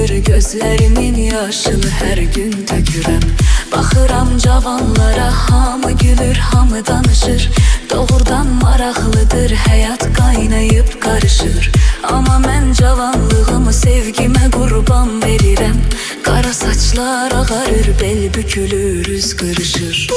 gülür, gözlərimin yaşını hər gün tökürəm. Baxıram cavanlara, hamı gülür, hamı danışır. Doğrudan maraqlıdır, həyat qaynayıb qarışır. Amma mən cavanlığımı sevgimə qurban verirəm. Qara saçlar ağarır, bel bükülür, üz qırışır.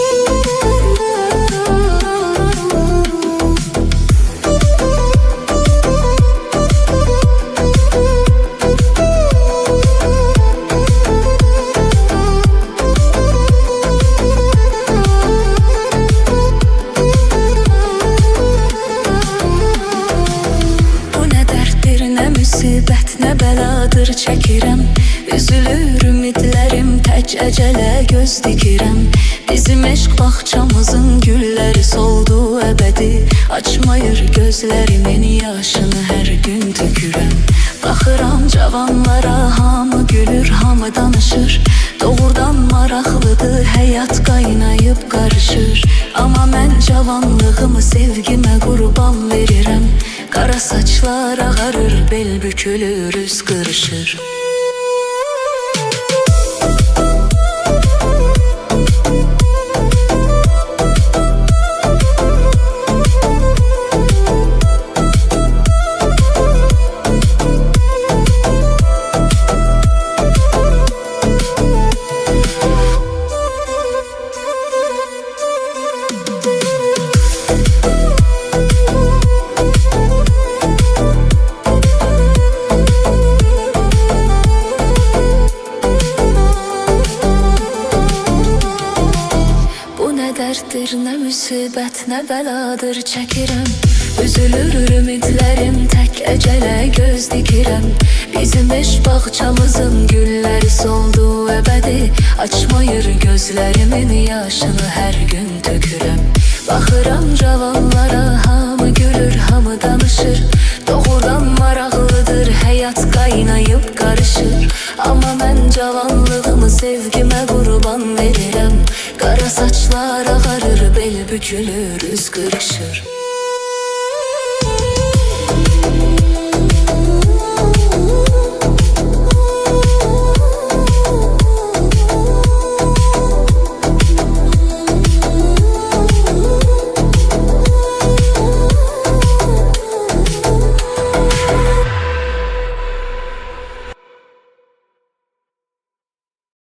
Müsibət nə bəladır çəkirəm. Üzülür ümidlərim, tək əcələ göz dikirəm. Bizim eşq bağçamızın gülləri soldu əbədi. Açmayır gözlərimin yaşını hər gün tökürəm. Baxıram cavanlara, hamı gülür, hamı danışır. Doğrudan maraqlıdır, həyat qaynayıb qarışır. Amma mən cavanlığımı sevgimə qurban verirəm. Qara saçlar ağarır, bel bükülür, üz qırışır. Dərddir, nə müsibət, nə bəladır çəkirəm. Üzülür ümidlərim, tək əcələ göz dikirəm. Bizim eşq bağçamızın gülləri soldu əbədi. Açmayır gözlərimin yaşını hər gün tökürəm. Baxıram cavanlara, hamı gülür, hamı danışır. Doğrudan maraqlıdır, həyat qaynayıb qarışır. Amma mən cavanlığımı sevgimə qurban verirəm. Qara saçlar ağarır, bel bükülür, üz qırışır.